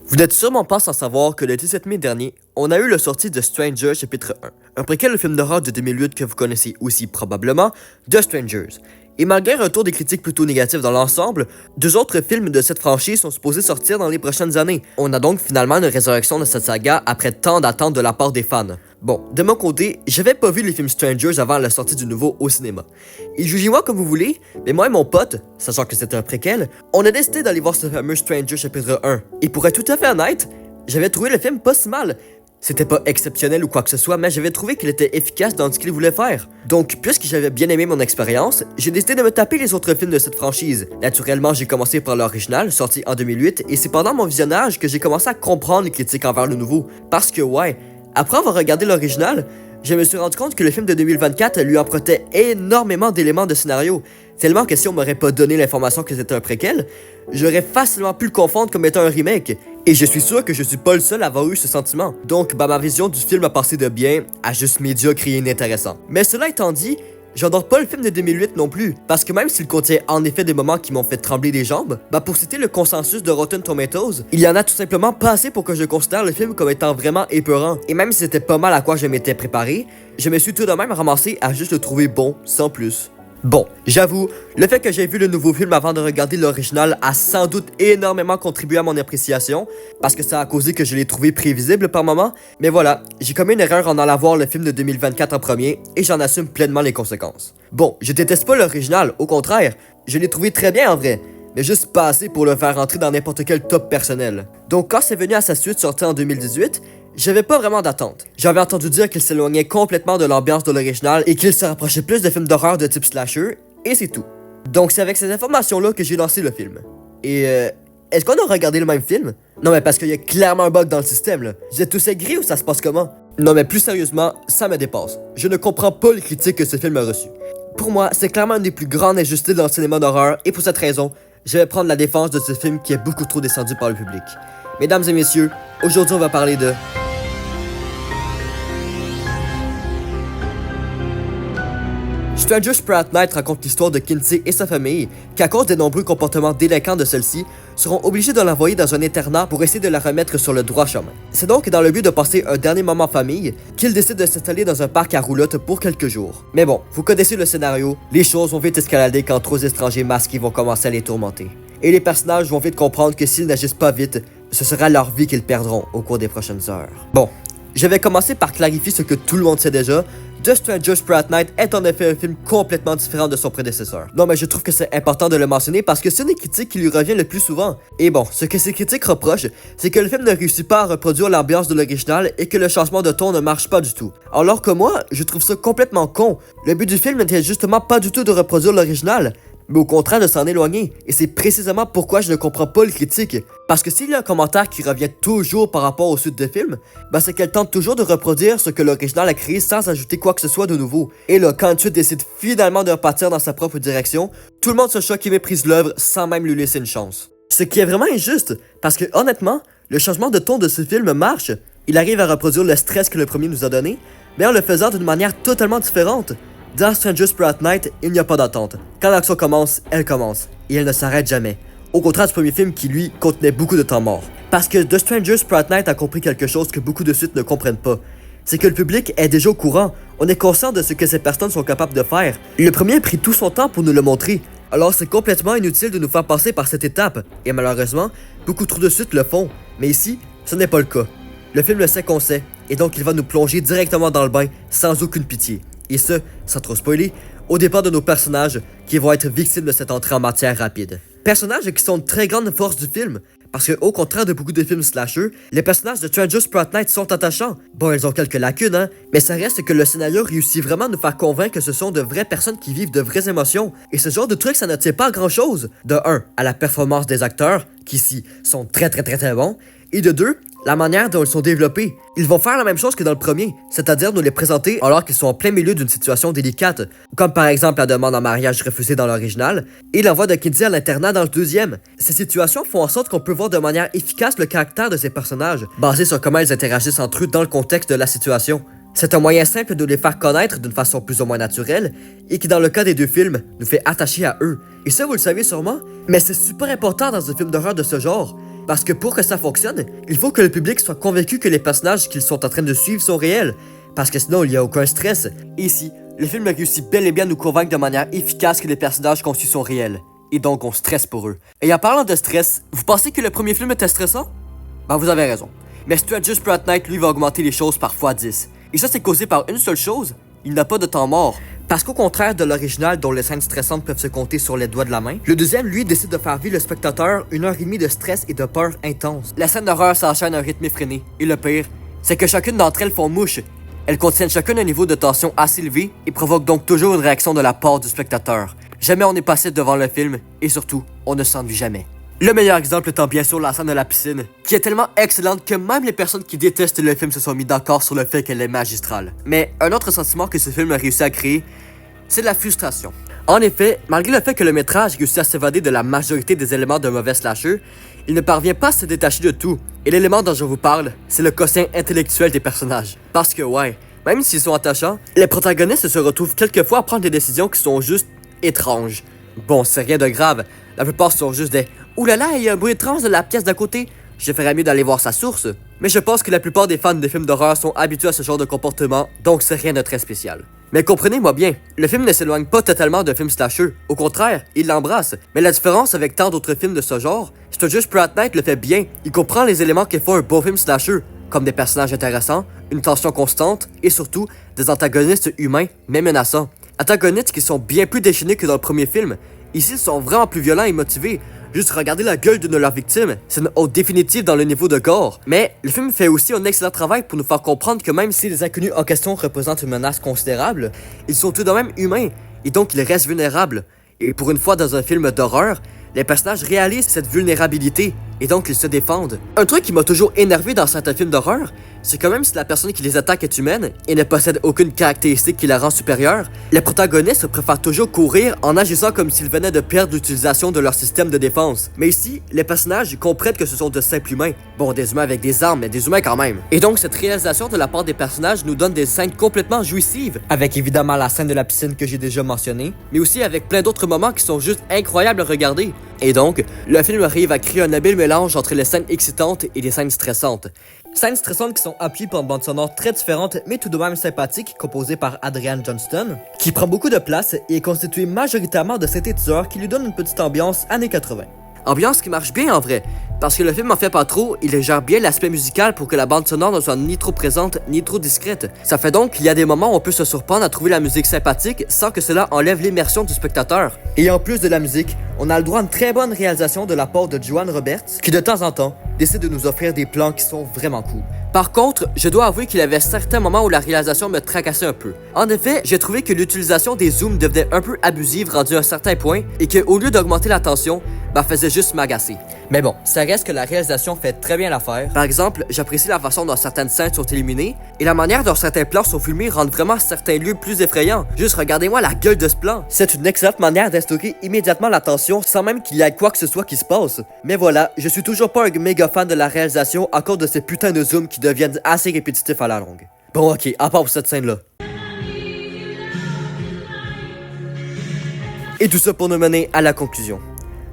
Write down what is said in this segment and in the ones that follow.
Vous n'êtes sûrement pas sans savoir que le 17 mai dernier, on a eu la sortie de Stranger chapitre 1, un préquel au film d'horreur de 2008 que vous connaissez aussi probablement, The Strangers. Et malgré un retour des critiques plutôt négatifs dans l'ensemble, deux autres films de cette franchise sont supposés sortir dans les prochaines années. On a donc finalement une résurrection de cette saga après tant d'attentes de la part des fans. Bon, de mon côté, j'avais pas vu les films Strangers avant la sortie du nouveau au cinéma. Et jugez-moi comme vous voulez, mais moi et mon pote, sachant que c'était un préquel, on a décidé d'aller voir ce fameux Stranger chapitre 1. Et pour être tout à fait honnête, j'avais trouvé le film pas si mal. C'était pas exceptionnel ou quoi que ce soit, mais j'avais trouvé qu'il était efficace dans ce qu'il voulait faire. Donc, puisque j'avais bien aimé mon expérience, j'ai décidé de me taper les autres films de cette franchise. Naturellement, j'ai commencé par l'original, sorti en 2008, et c'est pendant mon visionnage que j'ai commencé à comprendre les critiques envers le nouveau. Parce que ouais, après avoir regardé l'original, je me suis rendu compte que le film de 2024 lui empruntait énormément d'éléments de scénario, tellement que si on m'aurait pas donné l'information que c'était un préquel, j'aurais facilement pu le confondre comme étant un remake. Et je suis sûr que je suis pas le seul à avoir eu ce sentiment. Donc, ma vision du film a passé de bien à juste médiocre et inintéressant. Mais cela étant dit, j'adore pas le film de 2008 non plus, parce que même s'il contient en effet des moments qui m'ont fait trembler les jambes, pour citer le consensus de Rotten Tomatoes, il y en a tout simplement pas assez pour que je considère le film comme étant vraiment épeurant. Et même si c'était pas mal à quoi je m'étais préparé, je me suis tout de même ramassé à juste le trouver bon, sans plus. Bon, j'avoue, le fait que j'ai vu le nouveau film avant de regarder l'original a sans doute énormément contribué à mon appréciation, parce que ça a causé que je l'ai trouvé prévisible par moments, mais voilà, j'ai commis une erreur en allant voir le film de 2024 en premier, et j'en assume pleinement les conséquences. Bon, je déteste pas l'original, au contraire, je l'ai trouvé très bien en vrai, mais juste pas assez pour le faire rentrer dans n'importe quel top personnel. Donc quand c'est venu à sa suite sortie en 2018, j'avais pas vraiment d'attente. J'avais entendu dire qu'il s'éloignait complètement de l'ambiance de l'original et qu'il se rapprochait plus de films d'horreur de type slasher, et c'est tout. Donc c'est avec ces informations-là que j'ai lancé le film. Et est-ce qu'on a regardé le même film? Non mais parce qu'il y a clairement un bug dans le système là. Vous êtes tous aigris ou ça se passe comment? Non mais plus sérieusement, ça me dépasse. Je ne comprends pas les critiques que ce film a reçues. Pour moi, c'est clairement une des plus grandes injustices dans le cinéma d'horreur, et pour cette raison, je vais prendre la défense de ce film qui est beaucoup trop descendu par le public. Mesdames et messieurs, aujourd'hui on va parler de... Stranger Sprat Night raconte l'histoire de Kinsey et sa famille, qui à cause des nombreux comportements délinquants de celle-ci, seront obligés de l'envoyer dans un internat pour essayer de la remettre sur le droit chemin. C'est donc dans le but de passer un dernier moment en famille qu'ils décident de s'installer dans un parc à roulotte pour quelques jours. Mais bon, vous connaissez le scénario, les choses vont vite escalader quand trois étrangers masqués vont commencer à les tourmenter. Et les personnages vont vite comprendre que s'ils n'agissent pas vite, ce sera leur vie qu'ils perdront au cours des prochaines heures. Bon, je vais commencer par clarifier ce que tout le monde sait déjà. The Stranger Sprat Night est en effet un film complètement différent de son prédécesseur. Non mais je trouve que c'est important de le mentionner parce que c'est une des critiques qui lui revient le plus souvent. Et bon, ce que ces critiques reprochent, c'est que le film ne réussit pas à reproduire l'ambiance de l'original et que le changement de ton ne marche pas du tout. Alors que moi, je trouve ça complètement con. Le but du film n'était justement pas du tout de reproduire l'original, mais au contraire de s'en éloigner, et c'est précisément pourquoi je ne comprends pas les critiques. Parce que s'il y a un commentaire qui revient toujours par rapport aux suites de films, c'est qu'elle tente toujours de reproduire ce que l'original a créé sans ajouter quoi que ce soit de nouveau. Et là, quand une suite décide finalement de repartir dans sa propre direction, tout le monde se choque et méprise l'œuvre sans même lui laisser une chance. Ce qui est vraiment injuste, parce que honnêtement, le changement de ton de ce film marche. Il arrive à reproduire le stress que le premier nous a donné, mais en le faisant d'une manière totalement différente. Dans Stranger Sprat Night, il n'y a pas d'attente. Quand l'action commence, elle commence. Et elle ne s'arrête jamais. Au contraire du premier film qui, lui, contenait beaucoup de temps mort. Parce que The Stranger Sprat Night a compris quelque chose que beaucoup de suites ne comprennent pas. C'est que le public est déjà au courant. On est conscient de ce que ces personnes sont capables de faire. Le premier a pris tout son temps pour nous le montrer. Alors c'est complètement inutile de nous faire passer par cette étape. Et malheureusement, beaucoup trop de suites le font. Mais ici, ce n'est pas le cas. Le film le sait qu'on sait. Et donc il va nous plonger directement dans le bain sans aucune pitié. Et ce, sans trop spoiler, au départ de nos personnages qui vont être victimes de cette entrée en matière rapide. Personnages qui sont de très grande force du film, parce que au contraire de beaucoup de films slasher, les personnages de Stranger Sprat Night sont attachants. Bon, ils ont quelques lacunes, mais ça reste que le scénario réussit vraiment à nous faire convaincre que ce sont de vraies personnes qui vivent de vraies émotions. Et ce genre de truc, ça ne tient pas à grand chose. De 1, à la performance des acteurs, qui ici sont très bons, et de 2, la manière dont ils sont développés. Ils vont faire la même chose que dans le premier, c'est-à-dire nous les présenter alors qu'ils sont en plein milieu d'une situation délicate, comme par exemple la demande en mariage refusée dans l'original, et l'envoi de Kinsey à l'internat dans le deuxième. Ces situations font en sorte qu'on peut voir de manière efficace le caractère de ces personnages, basé sur comment ils interagissent entre eux dans le contexte de la situation. C'est un moyen simple de les faire connaître d'une façon plus ou moins naturelle, et qui dans le cas des deux films, nous fait attacher à eux. Et ça vous le savez sûrement, mais c'est super important dans un film d'horreur de ce genre. Parce que pour que ça fonctionne, il faut que le public soit convaincu que les personnages qu'ils sont en train de suivre sont réels, parce que sinon il n'y a aucun stress. Ici, le film réussit bel et bien à nous convaincre de manière efficace que les personnages qu'on suit sont réels, et donc on stresse pour eux. Et en parlant de stress, vous pensez que le premier film était stressant? Ben vous avez raison. Mais Stuart Pratt Knight lui va augmenter les choses par x10. Et ça c'est causé par une seule chose, il n'a pas de temps mort. Parce qu'au contraire de l'original dont les scènes stressantes peuvent se compter sur les doigts de la main, le deuxième lui décide de faire vivre le spectateur 1h30 de stress et de peur intense. Les scènes d'horreur s'enchaînent à un rythme effréné, et le pire, c'est que chacune d'entre elles font mouche. Elles contiennent chacune un niveau de tension assez élevé et provoquent donc toujours une réaction de la part du spectateur. Jamais on n'est passif devant le film, et surtout, on ne s'ennuie jamais. Le meilleur exemple étant bien sûr la scène de la piscine, qui est tellement excellente que même les personnes qui détestent le film se sont mis d'accord sur le fait qu'elle est magistrale. Mais un autre sentiment que ce film a réussi à créer, c'est la frustration. En effet, malgré le fait que le métrage réussit à s'évader de la majorité des éléments d'un mauvais slasher, il ne parvient pas à se détacher de tout. Et l'élément dont je vous parle, c'est le quotient intellectuel des personnages. Parce que ouais, même s'ils sont attachants, les protagonistes se retrouvent quelquefois à prendre des décisions qui sont juste étranges. Bon, c'est rien de grave, la plupart sont juste des « Oulala, il y a un bruit étrange de la pièce d'à côté, je ferais mieux d'aller voir sa source ». Mais je pense que la plupart des fans de films d'horreur sont habitués à ce genre de comportement, donc c'est rien de très spécial. Mais comprenez-moi bien, le film ne s'éloigne pas totalement d'un film slasher, au contraire, il l'embrasse. Mais la différence avec tant d'autres films de ce genre, c'est que Pratt Knight le fait bien, il comprend les éléments qui font un bon film slasher, comme des personnages intéressants, une tension constante, et surtout, des antagonistes humains, mais menaçants. Antagonistes qui sont bien plus déchaînés que dans le premier film. Ici, ils sont vraiment plus violents et motivés. Juste regarder la gueule d'une de leurs victimes, c'est une haute définitive dans le niveau de gore. Mais le film fait aussi un excellent travail pour nous faire comprendre que même si les inconnus en question représentent une menace considérable, ils sont tout de même humains, et donc ils restent vulnérables. Et pour une fois dans un film d'horreur, les personnages réalisent cette vulnérabilité, et donc ils se défendent. Un truc qui m'a toujours énervé dans certains films d'horreur, c'est que même si la personne qui les attaque est humaine et ne possède aucune caractéristique qui la rend supérieure, les protagonistes préfèrent toujours courir en agissant comme s'ils venaient de perdre l'utilisation de leur système de défense. Mais ici, les personnages comprennent que ce sont de simples humains. Bon, des humains avec des armes, mais des humains quand même. Et donc cette réalisation de la part des personnages nous donne des scènes complètement jouissives, avec évidemment la scène de la piscine que j'ai déjà mentionnée, mais aussi avec plein d'autres moments qui sont juste incroyables à regarder. Et donc, le film arrive à créer un habile mélange entre les scènes excitantes et les scènes stressantes. Scènes stressantes qui sont appuyées par une bande sonore très différente mais tout de même sympathique, composée par Adrian Johnston, qui prend beaucoup de place et est constituée majoritairement de synthétiseurs qui lui donnent une petite ambiance années 80. Ambiance qui marche bien en vrai, parce que le film en fait pas trop, il gère bien l'aspect musical pour que la bande sonore ne soit ni trop présente ni trop discrète. Ça fait donc qu'il y a des moments où on peut se surprendre à trouver la musique sympathique sans que cela enlève l'immersion du spectateur. Et en plus de la musique, on a le droit à une très bonne réalisation de la part de Joan Roberts, qui de temps en temps décide de nous offrir des plans qui sont vraiment cool. Par contre, je dois avouer qu'il y avait certains moments où la réalisation me tracassait un peu. En effet, j'ai trouvé que l'utilisation des zooms devenait un peu abusive rendu à un certain point et qu'au lieu d'augmenter la tension, faisait juste m'agacer. Mais bon, ça reste que la réalisation fait très bien l'affaire. Par exemple, j'apprécie la façon dont certaines scènes sont éliminées et la manière dont certains plans sont filmés rendent vraiment certains lieux plus effrayants. Juste regardez-moi la gueule de ce plan. C'est une excellente manière d'instaurer immédiatement la tension sans même qu'il y ait quoi que ce soit qui se passe. Mais voilà, je suis toujours pas un méga fan de la réalisation à cause de ces putains de zooms qui deviennent assez répétitifs à la longue. Bon ok, à part pour cette scène-là. Et tout ça pour nous mener à la conclusion.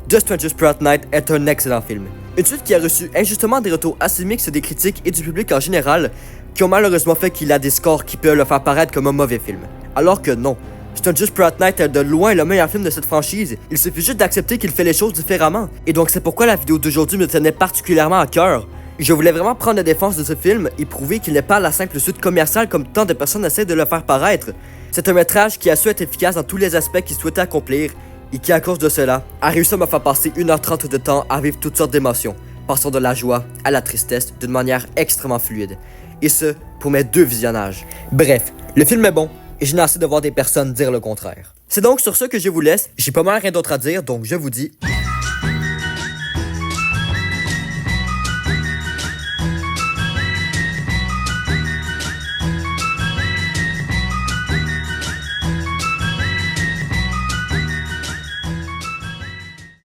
Just Pratt Knight est un excellent film. Une suite qui a reçu injustement des retours assez mixtes des critiques et du public en général, qui ont malheureusement fait qu'il a des scores qui peuvent le faire paraître comme un mauvais film. Alors que non, Just Pratt Knight est de loin le meilleur film de cette franchise, il suffit juste d'accepter qu'il fait les choses différemment. Et donc c'est pourquoi la vidéo d'aujourd'hui me tenait particulièrement à cœur. Je voulais vraiment prendre la défense de ce film et prouver qu'il n'est pas la simple suite commerciale comme tant de personnes essaient de le faire paraître. C'est un métrage qui a su être efficace dans tous les aspects qu'il souhaitait accomplir, et qui, à cause de cela, a réussi à me faire passer 1h30 de temps à vivre toutes sortes d'émotions, passant de la joie à la tristesse d'une manière extrêmement fluide. Et ce, pour mes 2 visionnages. Bref, le film est bon, et je n'ai assez de voir des personnes dire le contraire. C'est donc sur ce que je vous laisse, j'ai pas mal rien d'autre à dire, donc je vous dis...